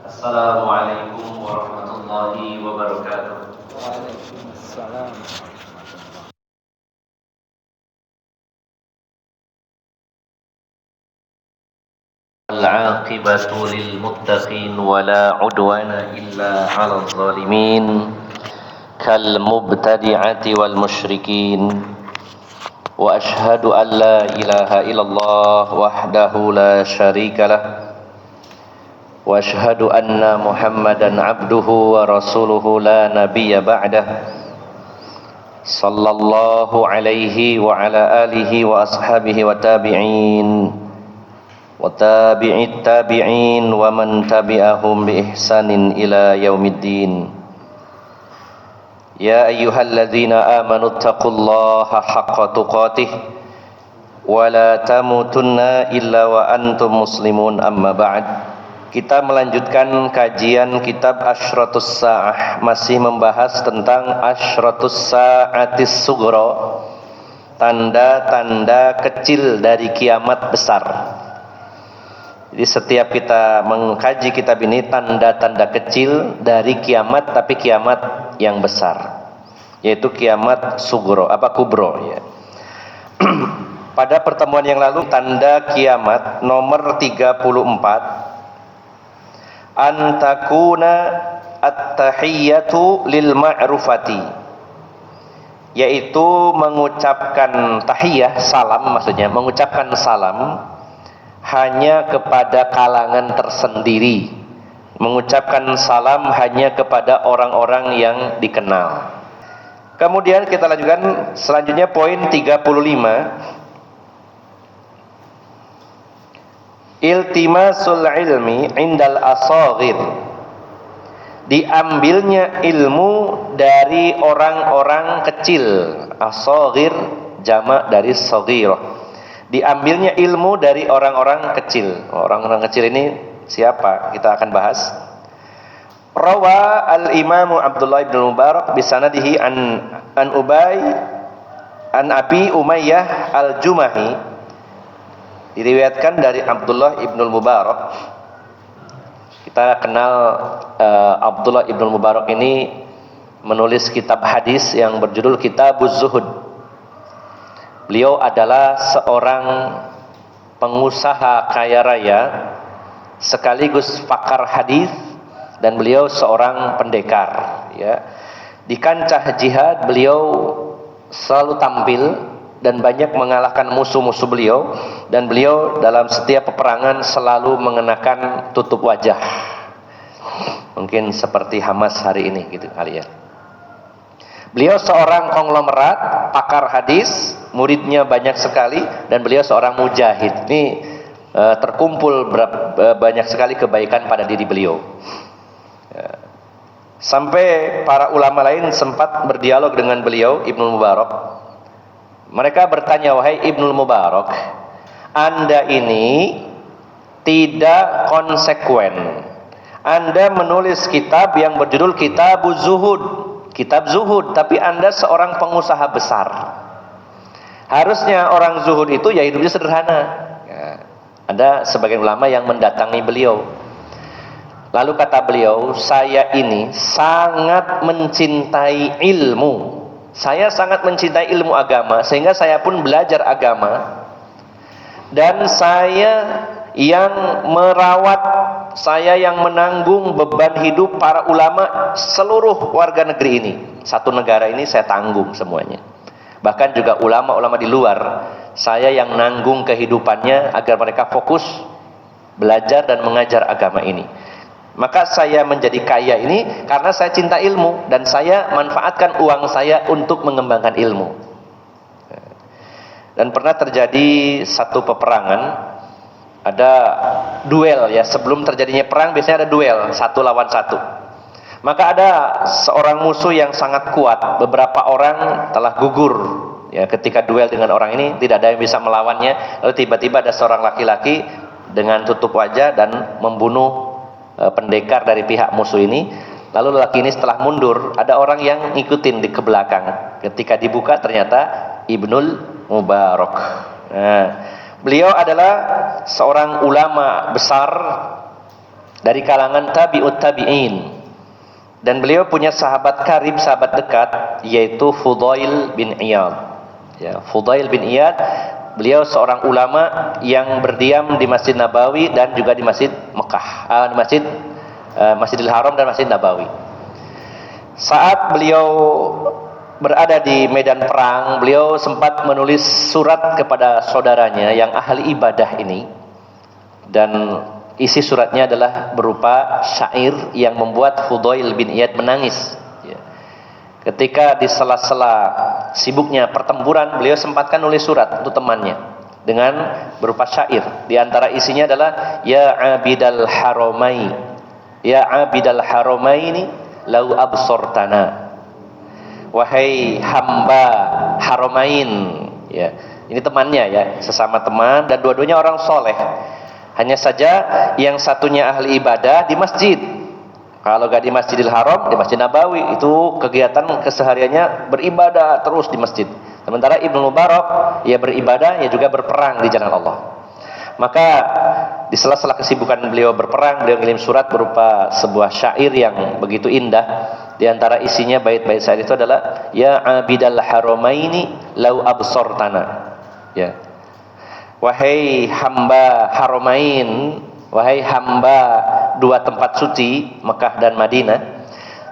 Assalamualaikum warahmatullahi wabarakatuh. Waalaikumsalam. العاقبة للمتقين ولا عدوان إلا على الظالمين كالمبتدعة والمشركين وأشهد أن لا إله إلا الله وحده لا شريك له وأشهد أن محمدا عبده ورسوله لا نبي بعده صلى الله عليه وعلى آله وأصحابه والتابعين وتابع التابعين ومن تبعهم بإحسان إلى يوم الدين. يا أيها الذين آمنوا اتقوا الله حق تقاته ولا تموتن إلا وأنتم مسلمون. أما بعد. Kita melanjutkan kajian kitab Asyratus Sa'ah, masih membahas tentang Asyratus Sa'atis Sughra, tanda-tanda kecil dari kiamat besar. Jadi setiap kita mengkaji kitab ini tanda-tanda kecil dari kiamat, tapi kiamat yang besar, yaitu kiamat sugro, kubro ya. Pada pertemuan yang lalu tanda kiamat nomor 34, antakuna at-tahiyyatu lil ma'rufati, yaitu mengucapkan tahiyah, salam, maksudnya mengucapkan salam hanya kepada kalangan tersendiri, mengucapkan salam hanya kepada orang-orang yang dikenal. Kemudian kita lanjutkan selanjutnya poin 35, iltimasul ilmi indal asaghir, diambilnya ilmu dari orang-orang kecil. Asaghir jamak dari saghirah, diambilnya ilmu dari orang-orang kecil. Orang-orang kecil ini siapa? Kita akan bahas. Rawa al-Imam Abdullah ibn Mubarak bisanadihi an Ubay an Abi Umayyah al-Jumahi, diriwayatkan dari Abdullah ibn Mubarak. Kita kenal Abdullah ibn Mubarak ini menulis kitab hadis yang berjudul Kitabuz Zuhud. Beliau adalah seorang pengusaha kaya raya sekaligus pakar hadis, dan beliau seorang pendekar ya. Di kancah jihad beliau selalu tampil dan banyak mengalahkan musuh-musuh beliau, dan beliau dalam setiap peperangan selalu mengenakan tutup wajah. Mungkin seperti Hamas hari ini gitu kali ya. Beliau seorang konglomerat, pakar hadis, muridnya banyak sekali, dan beliau seorang mujahid. Ini terkumpul banyak sekali kebaikan pada diri beliau. Sampai para ulama lain sempat berdialog dengan beliau, Ibnu Mubarak. Mereka bertanya, wahai Ibnu Mubarak, Anda ini tidak konsekuen. Anda menulis kitab yang berjudul Kitabuz Zuhud, kitab zuhud, tapi Anda seorang pengusaha besar. Harusnya orang zuhud itu ya hidupnya sederhana ya. Ada sebagian ulama yang mendatangi beliau, lalu kata beliau, saya ini sangat mencintai ilmu, saya sangat mencintai ilmu agama, sehingga saya pun belajar agama, dan saya yang merawat, saya yang menanggung beban hidup para ulama seluruh warga negeri ini. Satu negara ini saya tanggung semuanya. Bahkan juga ulama-ulama di luar, saya yang nanggung kehidupannya agar mereka fokus belajar dan mengajar agama ini. Maka saya menjadi kaya ini karena saya cinta ilmu, dan saya manfaatkan uang saya untuk mengembangkan ilmu. Dan pernah terjadi satu peperangan, ada duel ya, sebelum terjadinya perang biasanya ada duel satu lawan satu. Maka ada seorang musuh yang sangat kuat, beberapa orang telah gugur ya ketika duel dengan orang ini, tidak ada yang bisa melawannya. Lalu tiba-tiba ada seorang laki-laki dengan tutup wajah dan membunuh pendekar dari pihak musuh ini. Lalu laki ini setelah mundur, ada orang yang ngikutin di ke belakang. Ketika dibuka ternyata Ibnul Mubarak. Nah, beliau adalah seorang ulama besar dari kalangan tabi'ut tabi'in, dan beliau punya sahabat karib, sahabat dekat, yaitu Fudail bin Iyad. Ya, Fudail bin Iyad, beliau seorang ulama yang berdiam di Masjid Nabawi dan juga di Masjid Mekah, di Masjidil Haram dan Masjid Nabawi. Saat beliau berada di medan perang, beliau sempat menulis surat kepada saudaranya yang ahli ibadah ini, dan isi suratnya adalah berupa syair yang membuat Fudail bin Iyad menangis. Ya. Ketika di sela-sela sibuknya pertempuran, beliau sempatkan nulis surat untuk temannya dengan berupa syair. Di antara isinya adalah ya abidal haramain, ya abidal haramaini lau absortana, wahai hamba haramain. Ya, ini temannya ya, sesama teman, dan dua-duanya orang soleh. Hanya saja yang satunya ahli ibadah di masjid. Kalau gak di Masjidil Haram, di Masjid Nabawi, itu kegiatan kesehariannya beribadah terus di masjid. Sementara Ibnu Mubarak, ya beribadah, ya juga berperang di jalan Allah. Maka di sela-sela kesibukan beliau berperang, beliau mengirim surat berupa sebuah syair yang begitu indah. Di antara isinya bait-bait syair itu adalah ya abidal haramaini lau absortana. Ya. Wahai hamba haramain, wahai hamba dua tempat suci, Mekah dan Madinah,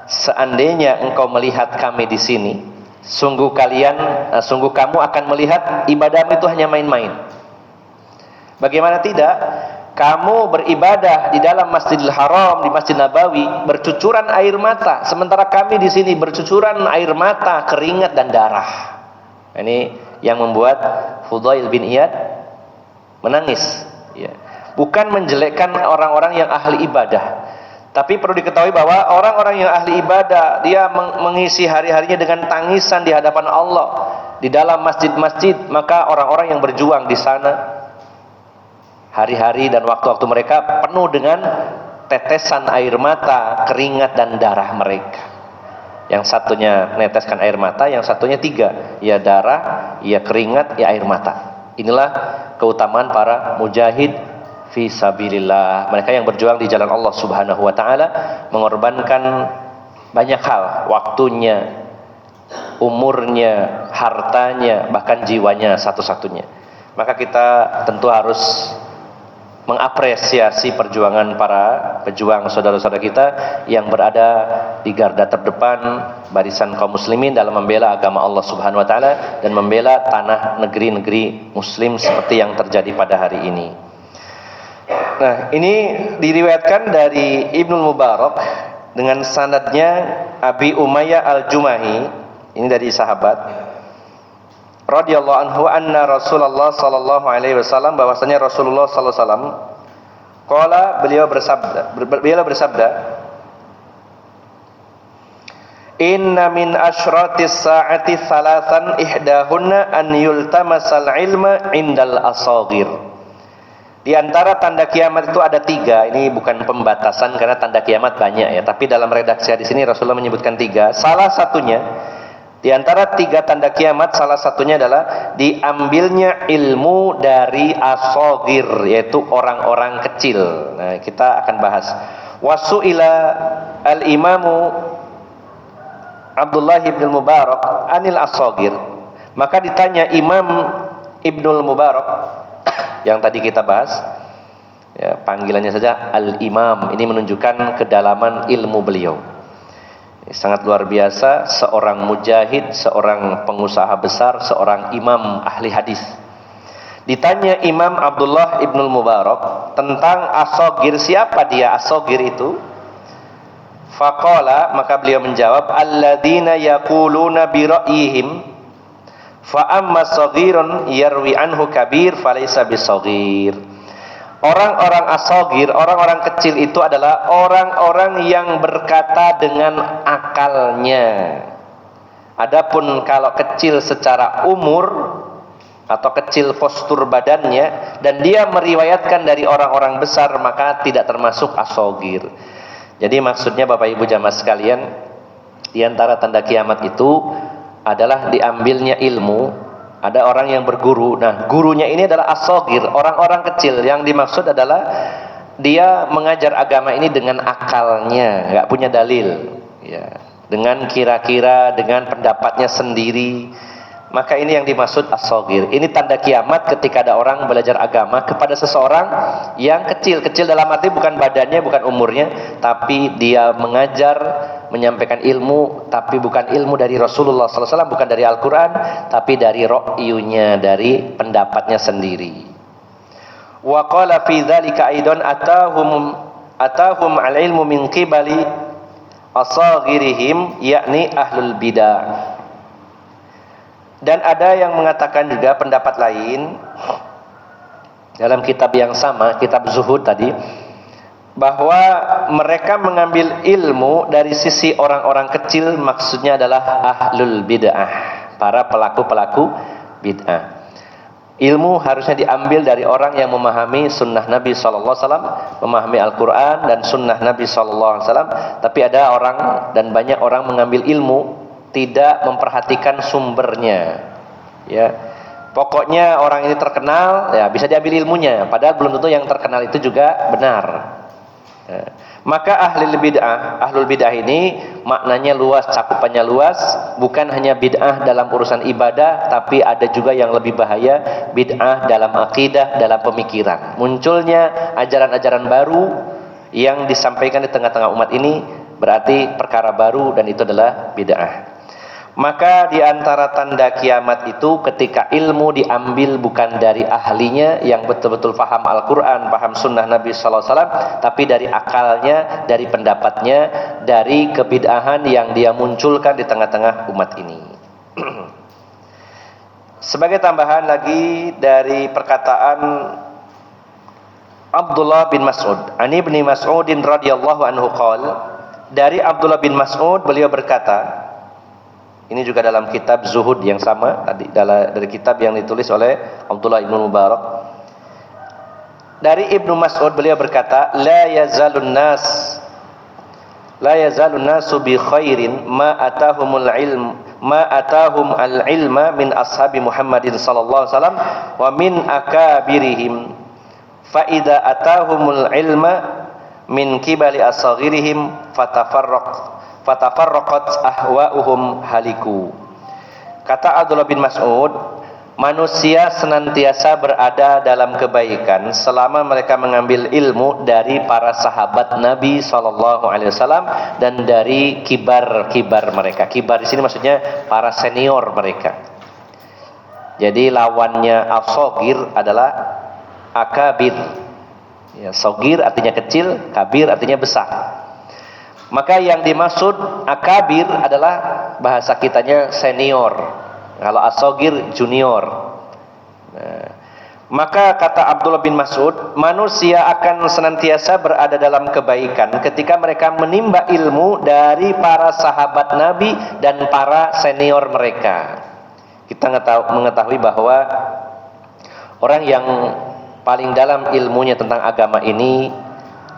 seandainya engkau melihat kami di sini, sungguh kamu akan melihat ibadahmu itu hanya main-main. Bagaimana tidak? Kamu beribadah di dalam Masjidil Haram, di Masjid Nabawi, bercucuran air mata, sementara kami di sini bercucuran air mata, keringat dan darah. Ini yang membuat Fudail bin Iyad menangis. Ya. Bukan menjelekkan orang-orang yang ahli ibadah, tapi perlu diketahui bahwa orang-orang yang ahli ibadah, dia mengisi hari-harinya dengan tangisan di hadapan Allah di dalam masjid-masjid. Maka orang-orang yang berjuang di sana, hari-hari dan waktu-waktu mereka penuh dengan tetesan air mata, keringat dan darah mereka. Yang satunya meneteskan air mata, yang satunya tiga, ya darah, ya keringat, ya air mata. Inilah keutamaan para mujahid fi sabilillah, mereka yang berjuang di jalan Allah Subhanahu wa taala, mengorbankan banyak hal, waktunya, umurnya, hartanya, bahkan jiwanya satu-satunya. Maka kita tentu harus mengapresiasi perjuangan para pejuang saudara-saudara kita yang berada di garda terdepan barisan kaum muslimin dalam membela agama Allah Subhanahu wa taala dan membela tanah negeri-negeri muslim seperti yang terjadi pada hari ini. Nah, ini diriwayatkan dari Ibnu Mubarak dengan sanadnya Abi Umayyah Al-Jumahi, ini dari sahabat radhiyallahu anhu, anna Rasulullah sallallahu alaihi wasallam, bahwasanya Rasulullah sallallahu alaihi wasallam qala, beliau bersabda inna min asyratis saati thalathan ihdahunna an yultamasal ilma indal asagir. Di antara tanda kiamat itu ada tiga. Ini bukan pembatasan karena tanda kiamat banyak ya, tapi dalam redaksi di sini Rasulullah menyebutkan tiga. Salah satunya di antara tiga tanda kiamat, salah satunya adalah diambilnya ilmu dari asogir, yaitu orang-orang kecil. Nah, kita akan bahas. Wasu'ila al-imamu Abdullah ibn Mubarak anil asogir. Maka ditanya Imam Ibnul Mubarak yang tadi kita bahas, ya, panggilannya saja al-imam, ini menunjukkan kedalaman ilmu beliau. Sangat luar biasa, seorang mujahid, seorang pengusaha besar, seorang imam ahli hadis. Ditanya Imam Abdullah ibnul Mubarak tentang asogir, siapa dia asogir itu? Faqala, maka beliau menjawab, alladzina yaquluna bi ra'yihim fa amma saghirun yarwi anhu kabir falaysa bisaghir. Orang-orang asogir, orang-orang kecil itu adalah orang-orang yang berkata dengan akalnya. Adapun kalau kecil secara umur atau kecil postur badannya dan dia meriwayatkan dari orang-orang besar, maka tidak termasuk asogir. Jadi maksudnya Bapak Ibu jamaah sekalian, di antara tanda kiamat itu adalah diambilnya ilmu. Ada orang yang berguru. Nah, gurunya ini adalah asogir, orang-orang kecil. Yang dimaksud adalah dia mengajar agama ini dengan akalnya, nggak punya dalil, ya, dengan kira-kira, dengan pendapatnya sendiri, maka ini yang dimaksud as-shaghir. Ini tanda kiamat ketika ada orang belajar agama kepada seseorang yang kecil dalam arti bukan badannya, bukan umurnya, tapi dia mengajar, menyampaikan ilmu, tapi bukan ilmu dari Rasulullah SAW, bukan dari Al-Quran, tapi dari ra'yunya, dari pendapatnya sendiri. Wa qala fi dzalika aidan atahum al-ilmu min qibali asagirihim, yakni ahlul bidah. Dan ada yang mengatakan juga pendapat lain dalam kitab yang sama, kitab Zuhud tadi, bahwa mereka mengambil ilmu dari sisi orang-orang kecil, maksudnya adalah ahlul bid'ah, para pelaku-pelaku bid'ah. Ilmu harusnya diambil dari orang yang memahami sunnah Nabi SAW, memahami Al-Quran dan sunnah Nabi SAW. Tapi ada orang dan banyak orang mengambil ilmu tidak memperhatikan sumbernya, ya. Pokoknya orang ini terkenal, ya bisa diambil ilmunya, padahal belum tentu yang terkenal itu juga benar. Ya. Maka ahlul bid'ah ini maknanya luas, cakupannya luas, bukan hanya bid'ah dalam urusan ibadah, tapi ada juga yang lebih bahaya, bid'ah dalam akidah, dalam pemikiran. Munculnya ajaran-ajaran baru yang disampaikan di tengah-tengah umat ini berarti perkara baru, dan itu adalah bid'ah. Maka di antara tanda kiamat itu ketika ilmu diambil bukan dari ahlinya yang betul-betul paham Al-Quran, paham sunnah Nabi SAW, tapi dari akalnya, dari pendapatnya, dari kebid'ahan yang dia munculkan di tengah-tengah umat ini. Sebagai tambahan lagi dari perkataan Abdullah bin Mas'ud, Ani bin Mas'udin radhiyallahu anhu qol, dari Abdullah bin Mas'ud beliau berkata, ini juga dalam kitab Zuhud yang sama tadi, dari kitab yang ditulis oleh Abdullah ibnu Mubarak. Dari Ibnu Mas'ud beliau berkata, la yazalun nasu bi khairin ma atahum al-ilma min ashabi Muhammadin sallallahu alaihi wasallam wa min akabirihim, fa idza atahumul ilma min kibali asghirihim fatafarraqat ahwa'uhum haliku. Kata Abdullah bin Mas'ud, manusia senantiasa berada dalam kebaikan selama mereka mengambil ilmu dari para sahabat Nabi SAW dan dari kibar-kibar mereka. Kibar di sini maksudnya para senior mereka. Jadi lawannya as-shaghir adalah akabir. Ya, shaghir artinya kecil, kabir artinya besar. Maka yang dimaksud akabir adalah bahasa kitanya senior. Kalau as-shaghir junior. Nah, maka kata Abdullah bin Mas'ud, manusia akan senantiasa berada dalam kebaikan ketika mereka menimba ilmu dari para sahabat Nabi dan para senior mereka. Kita mengetahui bahwa orang yang paling dalam ilmunya tentang agama ini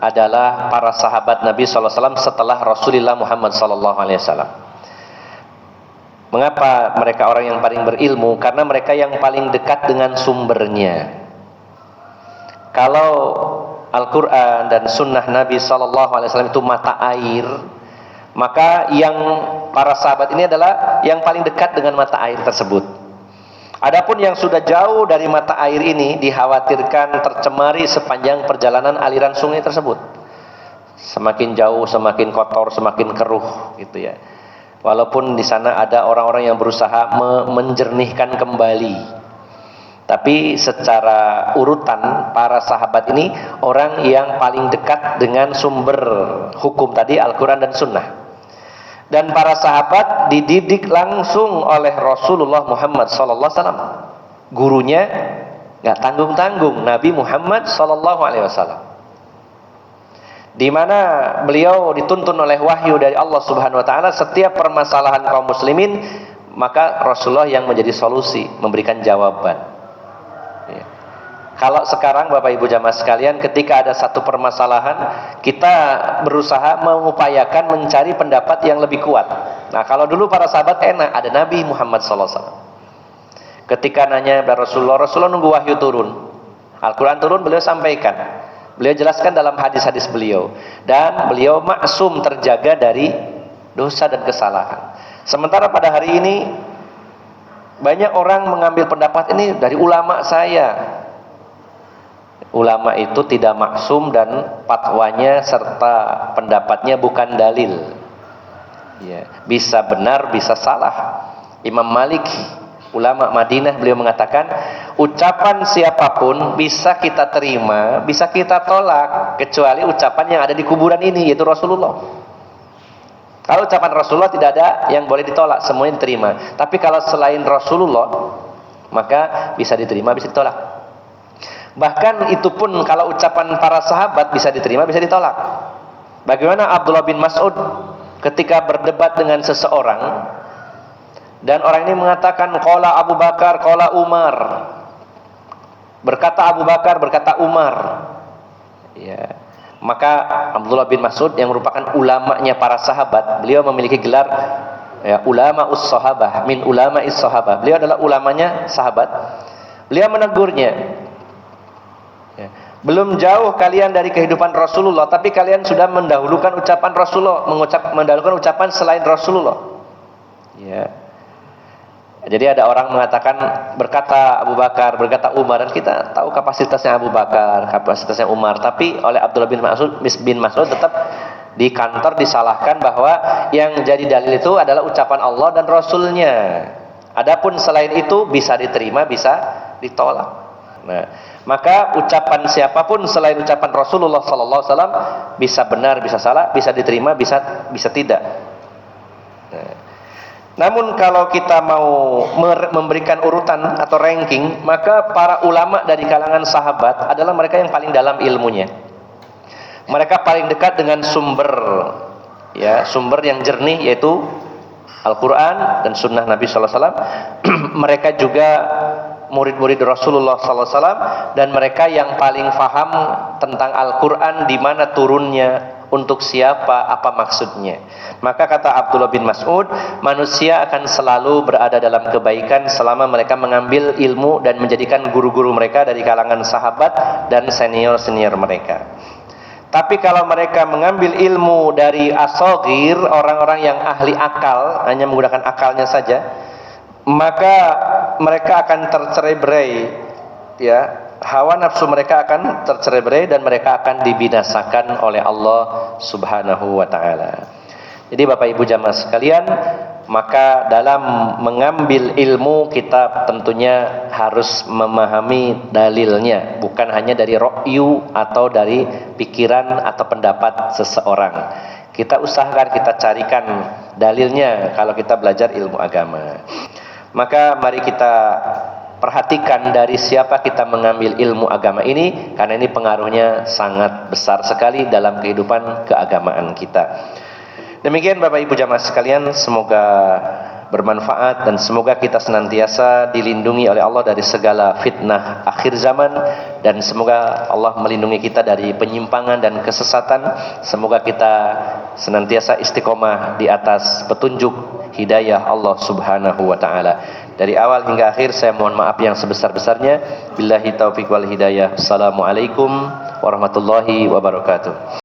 adalah para sahabat Nabi SAW setelah Rasulullah Muhammad SAW. Mengapa mereka orang yang paling berilmu? Karena mereka yang paling dekat dengan sumbernya. Kalau Al-Quran dan Sunnah Nabi SAW itu mata air, maka yang para sahabat ini adalah yang paling dekat dengan mata air tersebut. Adapun yang sudah jauh dari mata air ini dikhawatirkan tercemari sepanjang perjalanan aliran sungai tersebut. Semakin jauh, semakin kotor, semakin keruh, gitu ya. Walaupun di sana ada orang-orang yang berusaha menjernihkan kembali. Tapi secara urutan para sahabat ini orang yang paling dekat dengan sumber hukum tadi, Al-Quran dan Sunnah. Dan para sahabat dididik langsung oleh Rasulullah Muhammad SAW. Gurunya nggak tanggung-tanggung, Nabi Muhammad SAW. Di mana beliau dituntun oleh wahyu dari Allah Subhanahu Wa Taala, setiap permasalahan kaum muslimin maka Rasulullah yang menjadi solusi, memberikan jawaban. Kalau sekarang Bapak Ibu jamaah sekalian, ketika ada satu permasalahan, kita berusaha mengupayakan mencari pendapat yang lebih kuat. Nah, kalau dulu para sahabat enak, ada Nabi Muhammad SAW. Ketika nanya kepada Rasulullah, Rasulullah nunggu wahyu turun, Al-Quran turun, beliau sampaikan. Beliau jelaskan dalam hadis-hadis beliau, dan beliau maksum, terjaga dari dosa dan kesalahan. Sementara pada hari ini banyak orang mengambil pendapat ini dari ulama saya. Ulama itu tidak maksum dan fatwanya serta pendapatnya bukan dalil. Ya, bisa benar, bisa salah. Imam Malik, ulama Madinah, beliau mengatakan, ucapan siapapun bisa kita terima, bisa kita tolak, kecuali ucapan yang ada di kuburan ini, yaitu Rasulullah. Kalau ucapan Rasulullah tidak ada yang boleh ditolak, semuanya diterima. Tapi kalau selain Rasulullah, maka bisa diterima, bisa ditolak. Bahkan itu pun kalau ucapan para sahabat bisa diterima, bisa ditolak. Bagaimana Abdullah bin Mas'ud ketika berdebat dengan seseorang, dan orang ini mengatakan qala Abu Bakar, qala Umar. Berkata Abu Bakar, berkata Umar. Ya. Maka Abdullah bin Mas'ud yang merupakan ulamanya para sahabat, beliau memiliki gelar ya, ulama us-sahabah, min ulama is-sahabah. Beliau adalah ulamanya sahabat. Beliau menegurnya. Ya. Belum jauh kalian dari kehidupan Rasulullah, tapi kalian sudah mendahulukan ucapan Rasulullah, mendahulukan ucapan selain Rasulullah. Ya. Jadi ada orang mengatakan, berkata Abu Bakar, berkata Umar, dan kita tahu kapasitasnya Abu Bakar, kapasitasnya Umar, tapi oleh Abdullah bin Mas'ud tetap di kantor disalahkan bahwa yang jadi dalil itu adalah ucapan Allah dan Rasulnya. Adapun selain itu bisa diterima, bisa ditolak. Nah, maka ucapan siapapun selain ucapan Rasulullah SAW bisa benar, bisa salah, bisa diterima, bisa tidak. Nah, namun kalau kita mau memberikan urutan atau ranking, maka para ulama dari kalangan sahabat adalah mereka yang paling dalam ilmunya. Mereka paling dekat dengan sumber, ya, sumber yang jernih, yaitu Al-Quran dan Sunnah Nabi SAW. Mereka juga murid-murid Rasulullah SAW, dan mereka yang paling faham tentang Al-Quran, di mana turunnya, untuk siapa, apa maksudnya. Maka kata Abdullah bin Mas'ud, manusia akan selalu berada dalam kebaikan selama mereka mengambil ilmu dan menjadikan guru-guru mereka dari kalangan sahabat dan senior-senior mereka. Tapi kalau mereka mengambil ilmu dari asogir, orang-orang yang ahli akal, hanya menggunakan akalnya saja, maka mereka akan tercerai-berai, ya, hawa nafsu mereka akan tercerai-berai, dan mereka akan dibinasakan oleh Allah Subhanahu wa ta'ala. Jadi Bapak Ibu jamaah sekalian, maka dalam mengambil ilmu kita tentunya harus memahami dalilnya, bukan hanya dari ra'yu atau dari pikiran atau pendapat seseorang. Kita usahakan, kita carikan dalilnya kalau kita belajar ilmu agama. Maka mari kita perhatikan dari siapa kita mengambil ilmu agama ini, karena ini pengaruhnya sangat besar sekali dalam kehidupan keagamaan kita. Demikian Bapak Ibu jamaah sekalian, semoga bermanfaat dan semoga kita senantiasa dilindungi oleh Allah dari segala fitnah akhir zaman, dan semoga Allah melindungi kita dari penyimpangan dan kesesatan. Semoga kita senantiasa istiqomah di atas petunjuk hidayah Allah Subhanahu wa ta'ala. Dari awal hingga akhir saya mohon maaf yang sebesar-besarnya. Billahi taufiq wal hidayah. Assalamualaikum warahmatullahi wabarakatuh.